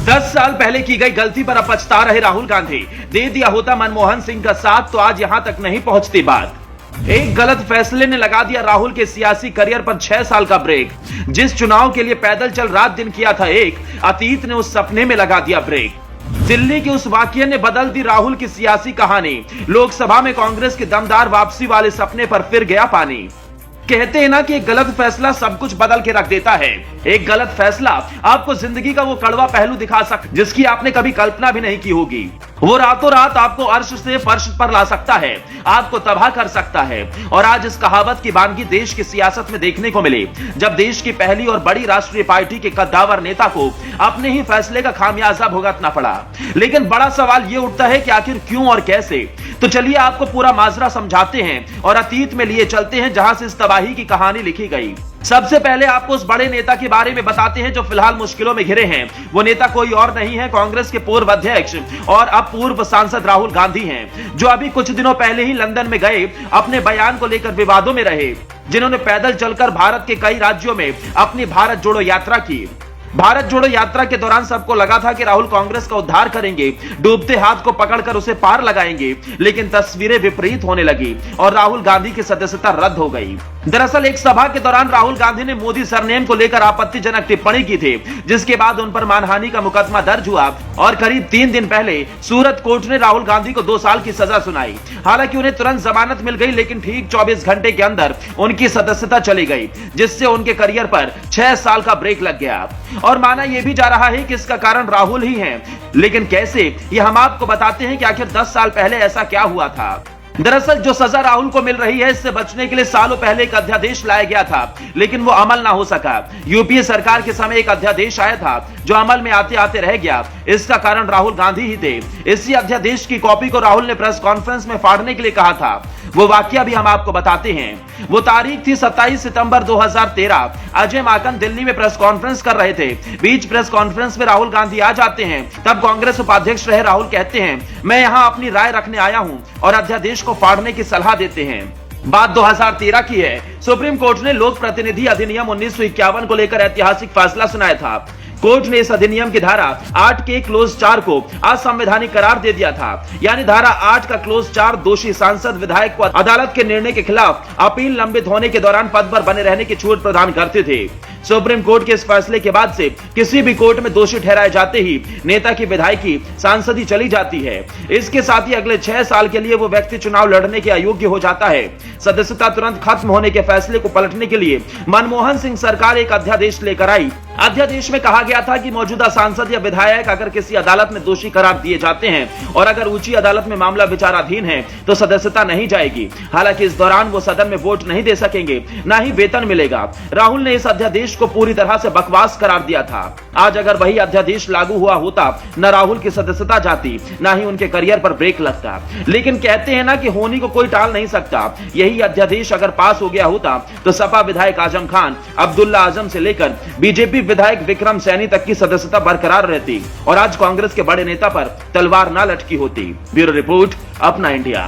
10 साल पहले की गई गलती पर अब पछता रहे राहुल गांधी। दे दिया होता मनमोहन सिंह का साथ तो आज यहां तक नहीं पहुंचती बात। एक गलत फैसले ने लगा दिया राहुल के सियासी करियर पर 6 साल का ब्रेक। जिस चुनाव के लिए पैदल चल रात दिन किया था एक, अतीत ने उस सपने में लगा दिया ब्रेक। दिल्ली के उस वाकये ने बदल दी राहुल की सियासी कहानी। लोकसभा में कांग्रेस की दमदार वापसी वाले सपने पर फिर गया पानी। कहते हैं ना कि एक गलत फैसला सब कुछ बदल के रख देता है। एक गलत फैसला आपको जिंदगी का वो कड़वा पहलू दिखा सकता है जिसकी आपने कभी कल्पना भी नहीं की होगी। वो रातों रात आपको अर्श से फर्श पर ला सकता है, आपको तबाह कर सकता है। और आज इस कहावत की वानगी देश की सियासत में देखने को मिले, जब देश की पहली और बड़ी राष्ट्रीय पार्टी के कद्दावर नेता को अपने ही फैसले का खामियाजा भुगतना पड़ा। लेकिन बड़ा सवाल ये उठता है कि आखिर क्यों और कैसे। तो चलिए आपको पूरा माजरा समझाते हैं और अतीत में लिए चलते हैं जहां से इस तबाही की कहानी लिखी गई। सबसे पहले आपको उस बड़े नेता के बारे में बताते हैं जो फिलहाल मुश्किलों में घिरे हैं। वो नेता कोई और नहीं है, कांग्रेस के पूर्व अध्यक्ष और अब पूर्व सांसद राहुल गांधी हैं, जो अभी कुछ दिनों पहले ही लंदन में गए अपने बयान को लेकर विवादों में रहे, जिन्होंने पैदल चलकर भारत के कई राज्यों में अपनी भारत जोड़ो यात्रा की। भारत जोड़ो यात्रा के दौरान सबको लगा था कि राहुल कांग्रेस का उद्धार करेंगे, डूबते हाथ को पकड़कर उसे पार लगाएंगे। लेकिन तस्वीरें विपरीत होने लगी और राहुल गांधी की सदस्यता रद्द हो गई। दरअसल एक सभा के दौरान राहुल गांधी ने मोदी सरनेम को लेकर आपत्तिजनक टिप्पणी की थी, जिसके बाद उन पर मानहानि का मुकदमा दर्ज हुआ और करीब 3 दिन पहले सूरत कोर्ट ने राहुल गांधी को 2 साल की सजा सुनाई। हालांकि उन्हें तुरंत जमानत मिल गई, लेकिन ठीक 24 घंटे के अंदर उनकी सदस्यता चली गई, जिससे उनके करियर पर 6 साल का ब्रेक लग गया। और माना यह भी जा रहा है कि इसका कारण राहुल ही हैं। लेकिन कैसे, ये हम आपको बताते हैं कि आखिर 10 साल पहले ऐसा क्या हुआ था। दरअसल जो सजा राहुल को मिल रही है, इससे बचने के लिए सालों पहले एक अध्यादेश लाया गया था, लेकिन वो अमल ना हो सका। यूपीए सरकार के समय एक अध्यादेश आया था जो अमल में आते आते रह गया। इसका कारण राहुल गांधी ही थे। इसी अध्यादेश की कॉपी को राहुल ने प्रेस कॉन्फ्रेंस में फाड़ने के लिए कहा था। वो वाकया भी हम आपको बताते हैं। वो तारीख थी 27 सितंबर 2013। अजय माकन दिल्ली में प्रेस कॉन्फ्रेंस कर रहे थे। बीच प्रेस कॉन्फ्रेंस में राहुल गांधी आ जाते हैं। तब कांग्रेस उपाध्यक्ष रहे राहुल कहते हैं, मैं यहां अपनी राय रखने आया हूं, और अध्यादेश को फाड़ने की सलाह देते हैं। बात 2013 की है। सुप्रीम कोर्ट ने लोक प्रतिनिधि अधिनियम 1951 को लेकर ऐतिहासिक फैसला सुनाया था। कोर्ट ने इस अधिनियम की धारा 8 के क्लोज 4 को असंवैधानिक करार दे दिया था। यानी धारा 8 का क्लोज 4 दोषी सांसद विधायक को अदालत के निर्णय के खिलाफ अपील लंबित होने के दौरान पद पर बने रहने की छूट प्रदान करते थे। सुप्रीम कोर्ट के इस फैसले के बाद से किसी भी कोर्ट में दोषी ठहराए जाते ही नेता की विधायकी सांसदी चली जाती है। इसके साथ ही अगले 6 साल के लिए वो व्यक्ति चुनाव लड़ने के अयोग्य हो जाता है। सदस्यता तुरंत खत्म होने के फैसले को पलटने के लिए मनमोहन सिंह सरकार एक अध्यादेश लेकर आई। अध्यादेश में कहा गया था कि मौजूदा सांसद या विधायक अगर किसी अदालत में दोषी करार दिए जाते हैं और अगर ऊंची अदालत में मामला विचाराधीन है तो सदस्यता नहीं जाएगी। हालांकि इस दौरान वो सदन में वोट नहीं दे सकेंगे, ना ही वेतन मिलेगा। राहुल ने इस अध्यादेश को पूरी तरह से बकवास करार दिया था। आज अगर वही अध्यादेश लागू हुआ होता, न राहुल की सदस्यता जाती, न ही उनके करियर पर ब्रेक लगता। लेकिन कहते हैं ना कि होनी को कोई टाल नहीं सकता। यही अध्यादेश अगर पास हो गया होता तो सपा विधायक आजम खान, अब्दुल्ला आजम से लेकर बीजेपी विधायक विक्रम सैनी तक की सदस्यता बरकरार रहती और आज कांग्रेस के बड़े नेता पर तलवार ना लटकी होती। ब्यूरो रिपोर्ट, अपना इंडिया।